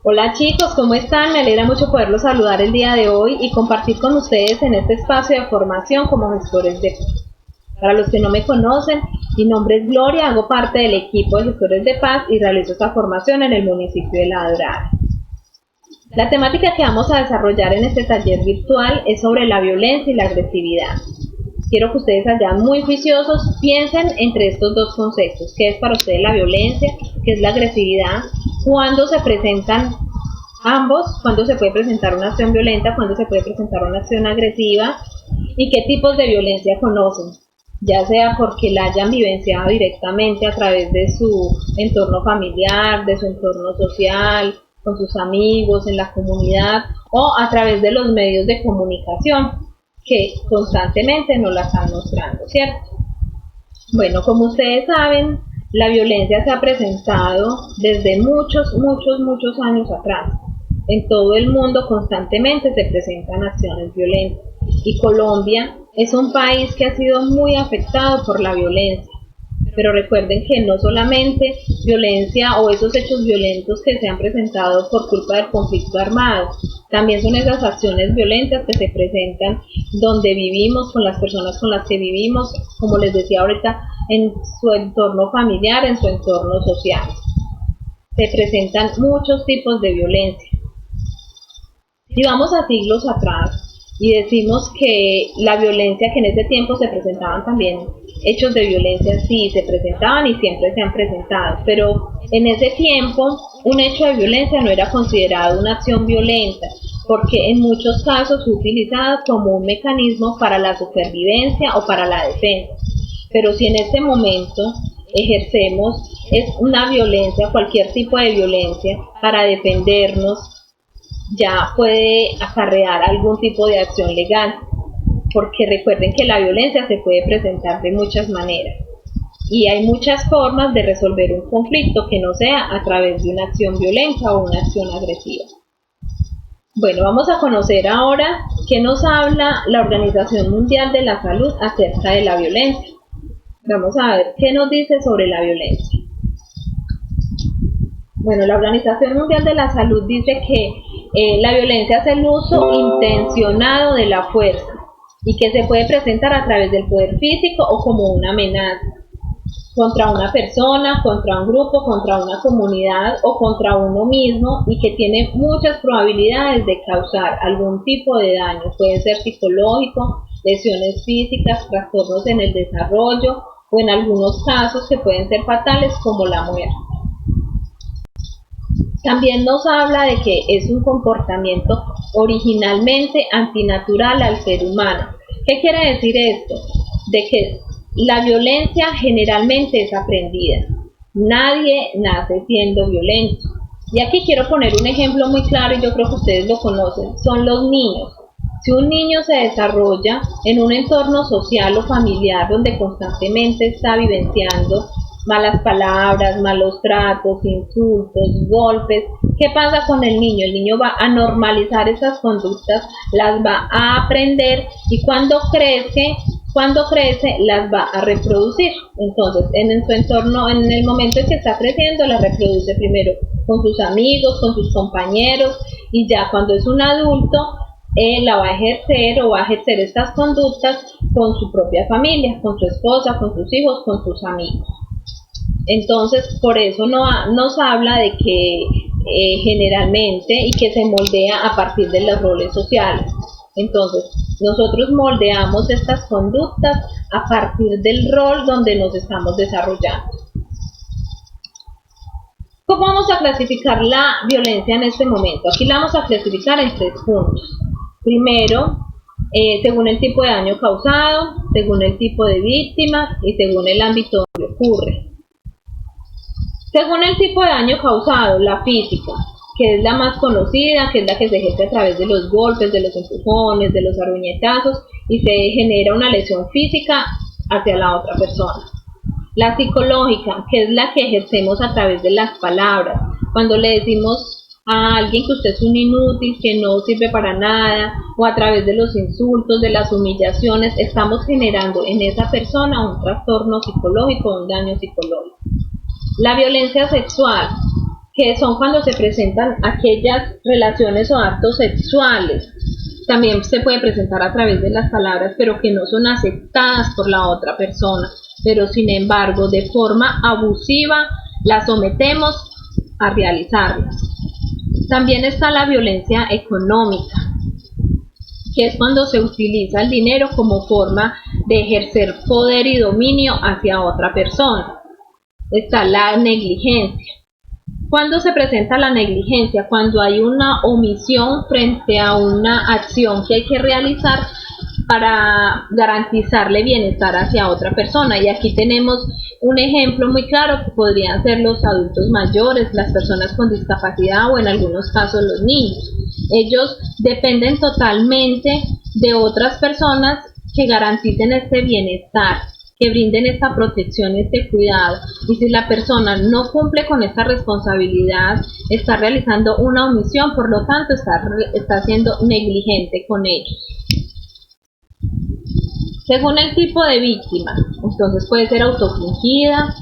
Hola chicos, ¿cómo están? Me alegra mucho poderlos saludar el día de hoy y compartir con ustedes en este espacio de formación como gestores de paz. Para los que no me conocen, mi nombre es Gloria, hago parte del equipo de gestores de paz y realizo esta formación en el municipio de La Dorada. La temática que vamos a desarrollar en este taller virtual es sobre la violencia y la agresividad. Quiero que ustedes allá muy juiciosos piensen entre estos dos conceptos, qué es para ustedes la violencia, qué es la agresividad, cuándo se presentan ambos, cuándo se puede presentar una acción violenta, cuándo se puede presentar una acción agresiva y qué tipos de violencia conocen, ya sea porque la hayan vivenciado directamente a través de su entorno familiar, de su entorno social, con sus amigos, en la comunidad o a través de los medios de comunicación que constantemente nos la están mostrando, ¿cierto? Bueno, como ustedes saben, la violencia se ha presentado desde muchos años atrás. En todo el mundo constantemente se presentan acciones violentas y Colombia es un país que ha sido muy afectado por la violencia. Pero recuerden que no solamente violencia o esos hechos violentos que se han presentado por culpa del conflicto armado, también son esas acciones violentas que se presentan donde vivimos, con las personas con las que vivimos, como les decía ahorita, en su entorno familiar, en su entorno social. Se presentan muchos tipos de violencia. Si vamos a siglos atrás y decimos que la violencia que en ese tiempo se presentaban también, hechos de violencia sí se presentaban y siempre se han presentado, pero en ese tiempo un hecho de violencia no era considerado una acción violenta, porque en muchos casos fue utilizado como un mecanismo para la supervivencia o para la defensa. Pero si en este momento ejercemos una violencia, cualquier tipo de violencia, para defendernos, ya puede acarrear algún tipo de acción legal, porque recuerden que la violencia se puede presentar de muchas maneras y hay muchas formas de resolver un conflicto que no sea a través de una acción violenta o una acción agresiva. Bueno, vamos a conocer ahora qué nos habla la Organización Mundial de la Salud acerca de la violencia. Vamos a ver qué nos dice sobre la violencia. Bueno, la Organización Mundial de la Salud dice que la violencia es el uso intencionado de la fuerza y que se puede presentar a través del poder físico o como una amenaza contra una persona, contra un grupo, contra una comunidad o contra uno mismo y que tiene muchas probabilidades de causar algún tipo de daño. Puede ser psicológico, lesiones físicas, trastornos en el desarrollo o en algunos casos que pueden ser fatales como la muerte. También nos habla de que es un comportamiento originalmente antinatural al ser humano. ¿Qué quiere decir esto? De que la violencia generalmente es aprendida. Nadie nace siendo violento. Y aquí quiero poner un ejemplo muy claro y yo creo que ustedes lo conocen, son los niños. Si un niño se desarrolla en un entorno social o familiar donde constantemente está vivenciando malas palabras, malos tratos, insultos, golpes, ¿qué pasa con el niño? El niño va a normalizar esas conductas, las va a aprender y cuando crece las va a reproducir. Entonces, en su entorno, en el momento en que está creciendo, las reproduce primero con sus amigos, con sus compañeros y ya cuando es un adulto, la va a ejercer o va a ejercer estas conductas con su propia familia, con su esposa, con sus hijos, con sus amigos. Entonces, por eso nos habla de que generalmente y que se moldea a partir de los roles sociales. Entonces, nosotros moldeamos estas conductas a partir del rol donde nos estamos desarrollando. ¿Cómo vamos a clasificar la violencia en este momento? Aquí la vamos a clasificar en 3 puntos. Primero, según el tipo de daño causado, según el tipo de víctima y según el ámbito donde ocurre. Según el tipo de daño causado, la física, que es la más conocida, que es la que se ejerce a través de los golpes, de los empujones, de los arruñetazos y se genera una lesión física hacia la otra persona. La psicológica, que es la que ejercemos a través de las palabras, cuando le decimos a alguien que usted es un inútil, que no sirve para nada, o a través de los insultos, de las humillaciones, estamos generando en esa persona un trastorno psicológico, un daño psicológico. La violencia sexual, que son cuando se presentan aquellas relaciones o actos sexuales. También se puede presentar a través de las palabras, pero que no son aceptadas por la otra persona, pero sin embargo de forma abusiva la sometemos a realizarlas. También está la violencia económica, que es cuando se utiliza el dinero como forma de ejercer poder y dominio hacia otra persona. Está la negligencia. ¿Cuándo se presenta la negligencia? Cuando hay una omisión frente a una acción que hay que realizar para garantizarle bienestar hacia otra persona. Y aquí tenemos un ejemplo muy claro que podrían ser los adultos mayores, las personas con discapacidad o en algunos casos los niños. Ellos dependen totalmente de otras personas que garanticen este bienestar, que brinden esta protección, este cuidado, y si la persona no cumple con esta responsabilidad, está realizando una omisión, por lo tanto está siendo negligente con ellos. Según el tipo de víctima, entonces puede ser autofingida,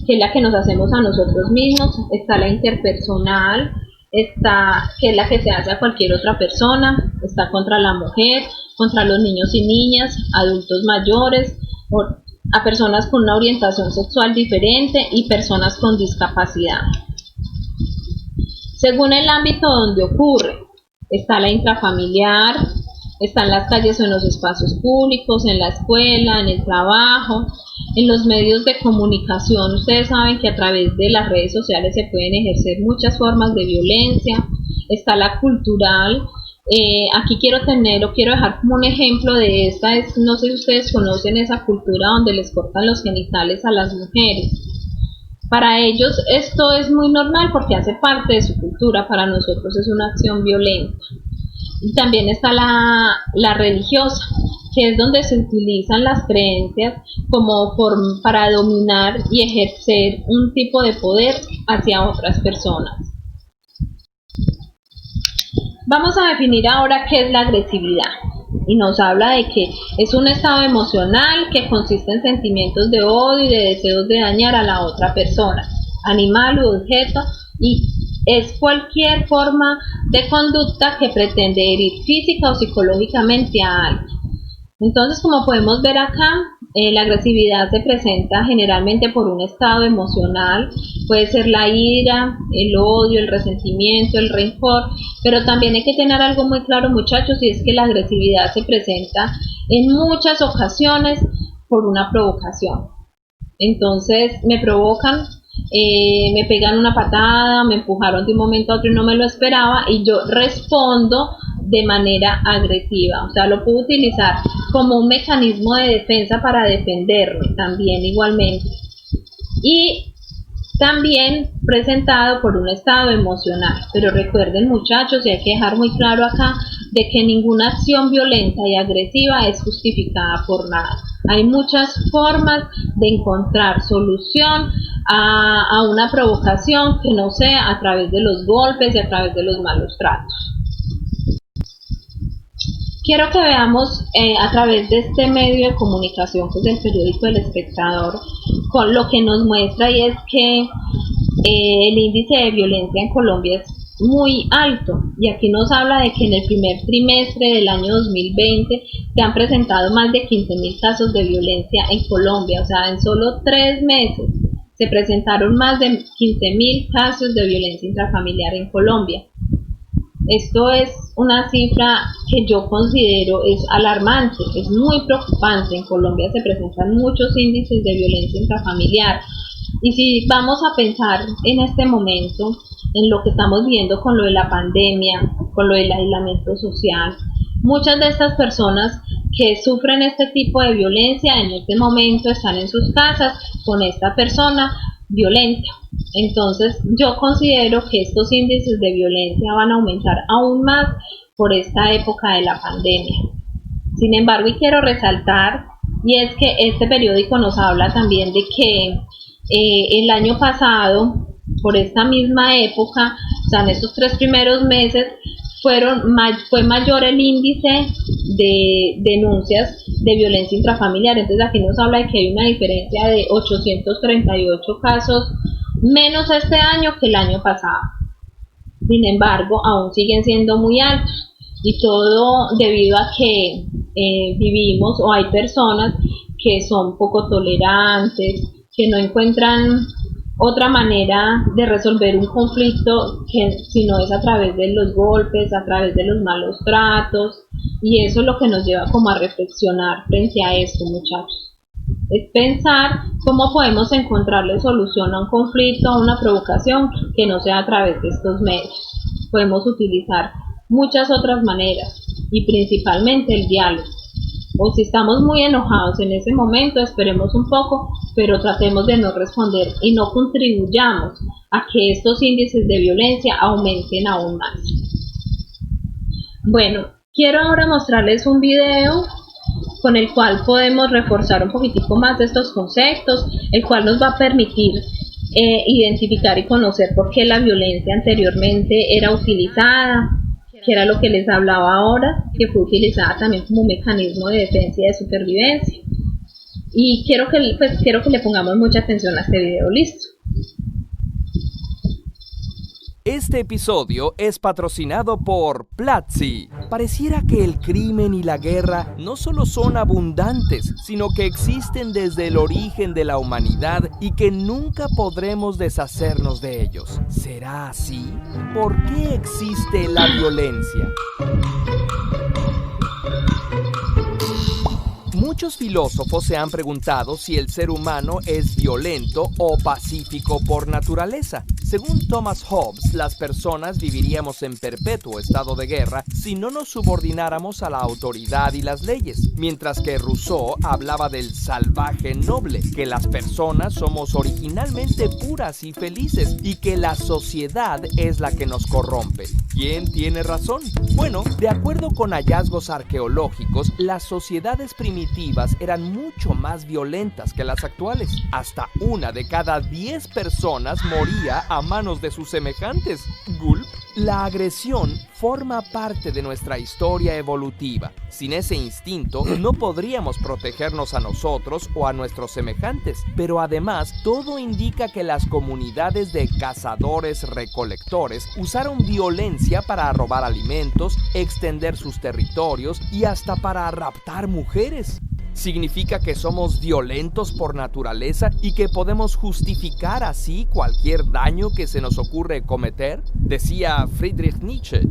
que es la que nos hacemos a nosotros mismos, está la interpersonal, está, que es la que se hace a cualquier otra persona, está contra la mujer, contra los niños y niñas, adultos mayores, a personas con una orientación sexual diferente y personas con discapacidad. Según el ámbito donde ocurre, está la intrafamiliar, está en las calles o en los espacios públicos, en la escuela, en el trabajo, en los medios de comunicación. Ustedes saben que a través de las redes sociales se pueden ejercer muchas formas de violencia. Está la cultural. Aquí quiero dejar como un ejemplo de esta, no sé si ustedes conocen esa cultura donde les cortan los genitales a las mujeres. Para ellos esto es muy normal porque hace parte de su cultura, para nosotros es una acción violenta. Y también está la religiosa, que es donde se utilizan las creencias como para dominar y ejercer un tipo de poder hacia otras personas. Vamos a definir ahora qué es la agresividad, y nos habla de que es un estado emocional que consiste en sentimientos de odio y de deseos de dañar a la otra persona, animal u objeto, y es cualquier forma de conducta que pretende herir física o psicológicamente a alguien. Entonces, como podemos ver acá, la agresividad se presenta generalmente por un estado emocional, puede ser la ira, el odio, el resentimiento, el rencor, pero también hay que tener algo muy claro, muchachos, y es que la agresividad se presenta en muchas ocasiones por una provocación. Entonces me provocan, me pegan una patada, me empujaron de un momento a otro y no me lo esperaba, y yo respondo de manera agresiva, o sea, lo puedo utilizar como un mecanismo de defensa para defenderme también igualmente, y también presentado por un estado emocional. Pero recuerden, muchachos, y hay que dejar muy claro acá, de que ninguna acción violenta y agresiva es justificada por nada. Hay muchas formas de encontrar solución a una provocación que no sea a través de los golpes y a través de los malos tratos. Quiero que veamos a través de este medio de comunicación, que es el periódico El Espectador, con lo que nos muestra, y es que el índice de violencia en Colombia es muy alto, y aquí nos habla de que en el primer trimestre del año 2020 se han presentado más de 15.000 casos de violencia en Colombia, o sea, en solo 3 meses se presentaron más de 15.000 casos de violencia intrafamiliar en Colombia. Esto es una cifra que yo considero es alarmante, es muy preocupante. En Colombia se presentan muchos índices de violencia intrafamiliar, y si vamos a pensar en este momento, en lo que estamos viendo con lo de la pandemia, con lo del aislamiento social, muchas de estas personas que sufren este tipo de violencia en este momento están en sus casas con esta persona violenta. Entonces yo considero que estos índices de violencia van a aumentar aún más por esta época de la pandemia. Sin embargo, y quiero resaltar, y es que este periódico nos habla también de que el año pasado, por esta misma época, o sea, en estos 3 primeros meses, fue mayor el índice de denuncias de violencia intrafamiliar. Entonces aquí nos habla de que hay una diferencia de 838 casos menos este año que el año pasado. Sin embargo, aún siguen siendo muy altos, y todo debido a que vivimos o hay personas que son poco tolerantes, que no encuentran otra manera de resolver un conflicto que si no es a través de los golpes, a través de los malos tratos, y eso es lo que nos lleva como a reflexionar frente a esto, muchachos. Es pensar cómo podemos encontrarle solución a un conflicto, a una provocación que no sea a través de estos medios. Podemos utilizar muchas otras maneras y principalmente el diálogo. O si estamos muy enojados en ese momento, esperemos un poco, pero tratemos de no responder y no contribuyamos a que estos índices de violencia aumenten aún más. Bueno, quiero ahora mostrarles un video con el cual podemos reforzar un poquitico más de estos conceptos, el cual nos va a permitir identificar y conocer por qué la violencia anteriormente era utilizada, que era lo que les hablaba ahora, que fue utilizada también como un mecanismo de defensa y de supervivencia. Y quiero que le pongamos mucha atención a este video. ¿Listo? Este episodio es patrocinado por Platzi. Pareciera que el crimen y la guerra no solo son abundantes, sino que existen desde el origen de la humanidad y que nunca podremos deshacernos de ellos. ¿Será así? ¿Por qué existe la violencia? Muchos filósofos se han preguntado si el ser humano es violento o pacífico por naturaleza. Según Thomas Hobbes, las personas viviríamos en perpetuo estado de guerra si no nos subordináramos a la autoridad y las leyes, mientras que Rousseau hablaba del salvaje noble, que las personas somos originalmente puras y felices y que la sociedad es la que nos corrompe. ¿Quién tiene razón? Bueno, de acuerdo con hallazgos arqueológicos, las sociedades primitivas eran mucho más violentas que las actuales. Hasta 1 de cada 10 personas moría a manos de sus semejantes. Gulp. La agresión forma parte de nuestra historia evolutiva. Sin ese instinto, no podríamos protegernos a nosotros o a nuestros semejantes. Pero además, todo indica que las comunidades de cazadores-recolectores usaron violencia para robar alimentos, extender sus territorios y hasta para raptar mujeres. ¿Significa que somos violentos por naturaleza y que podemos justificar así cualquier daño que se nos ocurre cometer? Decía Friedrich Nietzsche: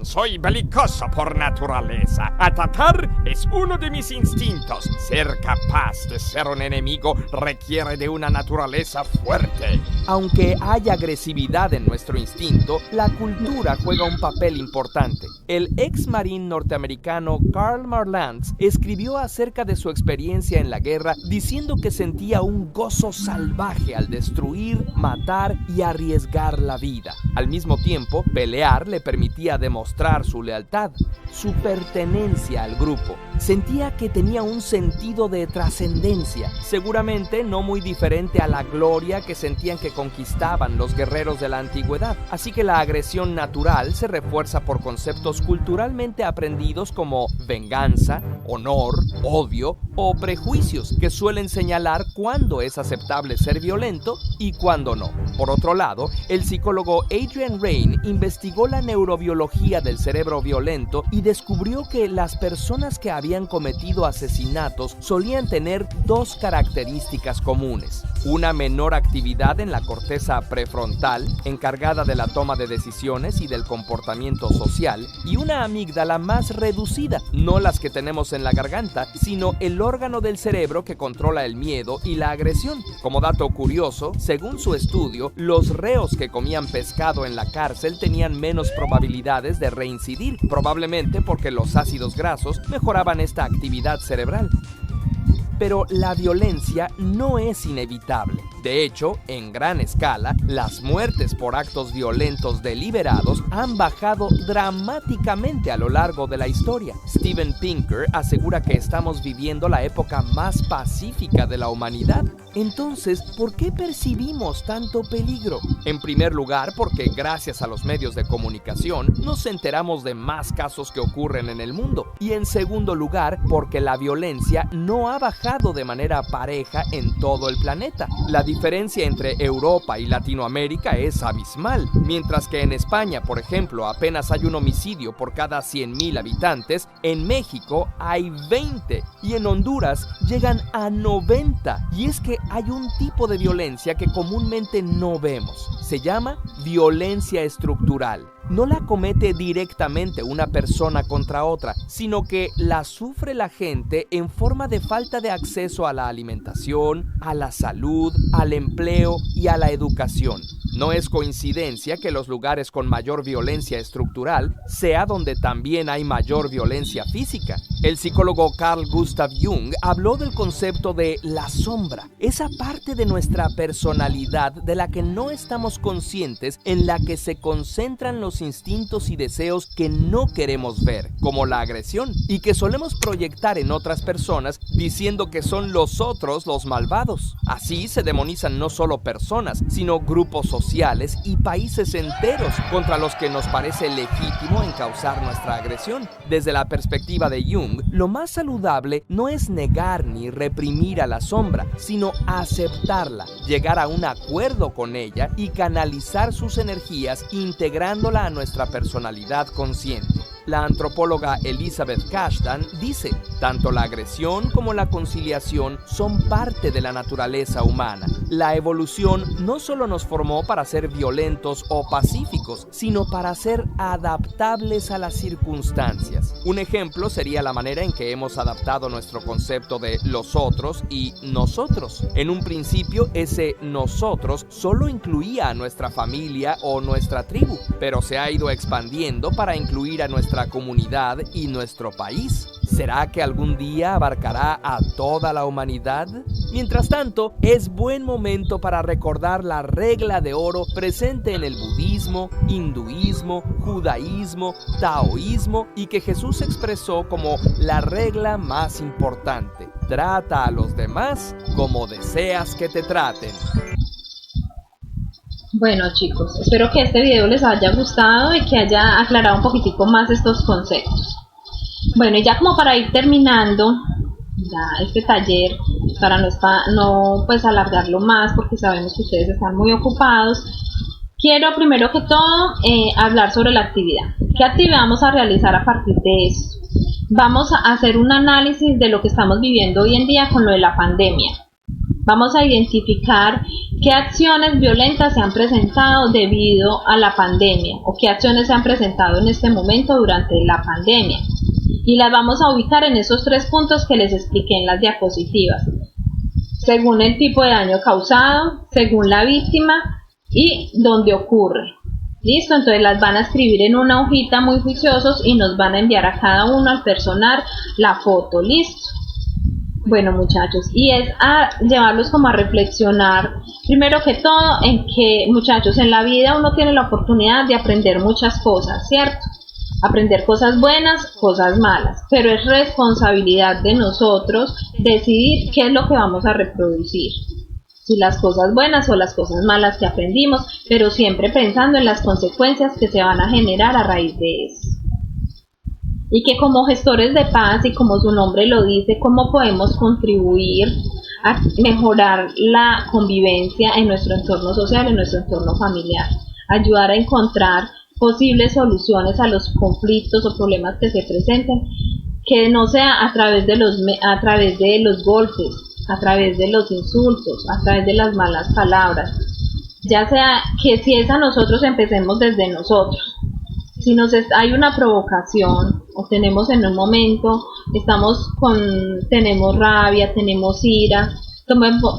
soy belicoso por naturaleza. Atacar es uno de mis instintos. Ser capaz de ser un enemigo requiere de una naturaleza fuerte. Aunque hay agresividad en nuestro instinto, la cultura juega un papel importante. El ex marín norteamericano Karl Marlands escribió acerca de su experiencia en la guerra diciendo que sentía un gozo salvaje al destruir, matar y arriesgar la vida. Al mismo tiempo, pelear le permitía demostrar su lealtad, su pertenencia al grupo. Sentía que tenía un sentido de trascendencia, seguramente no muy diferente a la gloria que sentían que conquistaban los guerreros de la antigüedad. Así que la agresión natural se refuerza por conceptos culturalmente aprendidos como venganza, honor, odio o prejuicios, que suelen señalar cuándo es aceptable ser violento y cuándo no. Por otro lado, el psicólogo Adrian Raine investigó la neurobiología del cerebro violento y descubrió que las personas que habían cometido asesinatos solían tener 2 características comunes: una menor actividad en la corteza prefrontal, encargada de la toma de decisiones y del comportamiento social, y una amígdala más reducida, no las que tenemos en la garganta, sino el órgano del cerebro que controla el miedo y la agresión. Como dato curioso, según su estudio, los reos que comían pescado en la cárcel tenían menos probabilidades de reincidir, probablemente porque los ácidos grasos mejoraban esta actividad cerebral. Pero la violencia no es inevitable. De hecho, en gran escala, las muertes por actos violentos deliberados han bajado dramáticamente a lo largo de la historia. Steven Pinker asegura que estamos viviendo la época más pacífica de la humanidad. Entonces, ¿por qué percibimos tanto peligro? En primer lugar, porque gracias a los medios de comunicación nos enteramos de más casos que ocurren en el mundo. Y en segundo lugar, porque la violencia no ha bajado de manera pareja en todo el planeta. La diferencia entre Europa y Latinoamérica es abismal. Mientras que en España, por ejemplo, apenas hay un homicidio por cada 100.000 habitantes, en México hay 20 y en Honduras llegan a 90. Y es que hay un tipo de violencia que comúnmente no vemos. Se llama violencia estructural. No la comete directamente una persona contra otra, sino que la sufre la gente en forma de falta de acceso a la alimentación, a la salud, al empleo y a la educación. No es coincidencia que los lugares con mayor violencia estructural sea donde también hay mayor violencia física. El psicólogo Carl Gustav Jung habló del concepto de la sombra, esa parte de nuestra personalidad de la que no estamos conscientes, en la que se concentran los instintos y deseos que no queremos ver, como la agresión, y que solemos proyectar en otras personas diciendo que son los otros los malvados. Así se demonizan no solo personas, sino grupos sociales y países enteros contra los que nos parece legítimo encauzar nuestra agresión. Desde la perspectiva de Jung, lo más saludable no es negar ni reprimir a la sombra, sino aceptarla, llegar a un acuerdo con ella y canalizar sus energías integrándola a nuestra personalidad consciente. La antropóloga Elizabeth Cashdan dice, tanto la agresión como la conciliación son parte de la naturaleza humana. La evolución no solo nos formó para ser violentos o pacíficos, sino para ser adaptables a las circunstancias. Un ejemplo sería la manera en que hemos adaptado nuestro concepto de los otros y nosotros. En un principio, ese nosotros solo incluía a nuestra familia o nuestra tribu, pero se ha ido expandiendo para incluir a nuestra comunidad y nuestro país. ¿Será que algún día abarcará a toda la humanidad? Mientras tanto, es buen momento para recordar la regla de oro presente en el budismo, hinduismo, judaísmo, taoísmo y que Jesús expresó como la regla más importante. Trata a los demás como deseas que te traten. Bueno chicos, espero que este video les haya gustado y que haya aclarado un poquitico más estos conceptos. Bueno, y ya como para ir terminando ya este taller, para no pues alargarlo más porque sabemos que ustedes están muy ocupados, quiero primero que todo hablar sobre la actividad. ¿Qué actividad vamos a realizar a partir de esto? Vamos a hacer un análisis de lo que estamos viviendo hoy en día con lo de la pandemia. Vamos a identificar qué acciones violentas se han presentado debido a la pandemia o qué acciones se han presentado en este momento durante la pandemia. Y las vamos a ubicar en esos 3 puntos que les expliqué en las diapositivas, según el tipo de daño causado, según la víctima y dónde ocurre. Listo, entonces las van a escribir en una hojita muy juiciosos y nos van a enviar a cada uno al personal la foto. Listo. Bueno muchachos, y es a llevarlos como a reflexionar, primero que todo, en que muchachos, en la vida uno tiene la oportunidad de aprender muchas cosas, ¿cierto? Aprender cosas buenas, cosas malas, pero es responsabilidad de nosotros decidir qué es lo que vamos a reproducir, si las cosas buenas o las cosas malas que aprendimos, pero siempre pensando en las consecuencias que se van a generar a raíz de eso. Y que como gestores de paz, y como su nombre lo dice, cómo podemos contribuir a mejorar la convivencia en nuestro entorno social, en nuestro entorno familiar, ayudar a encontrar posibles soluciones a los conflictos o problemas que se presenten, que no sea a través de los golpes, a través de los insultos, a través de las malas palabras, ya sea que si es a nosotros, empecemos desde nosotros. Si hay una provocación o tenemos en un momento, tenemos rabia, tenemos ira,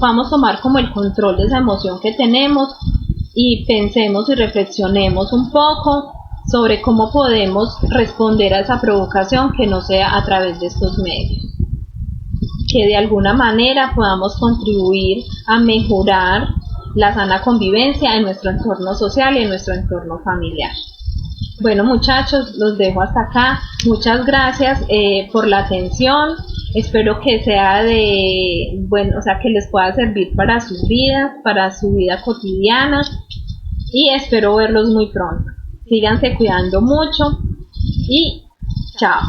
vamos a tomar como el control de esa emoción que tenemos y pensemos y reflexionemos un poco sobre cómo podemos responder a esa provocación que no sea a través de estos medios. Que de alguna manera podamos contribuir a mejorar la sana convivencia en nuestro entorno social y en nuestro entorno familiar. Bueno muchachos, los dejo hasta acá. Muchas gracias por la atención. Espero que sea que les pueda servir para sus vidas, para su vida cotidiana. Y espero verlos muy pronto. Síganse cuidando mucho y chao.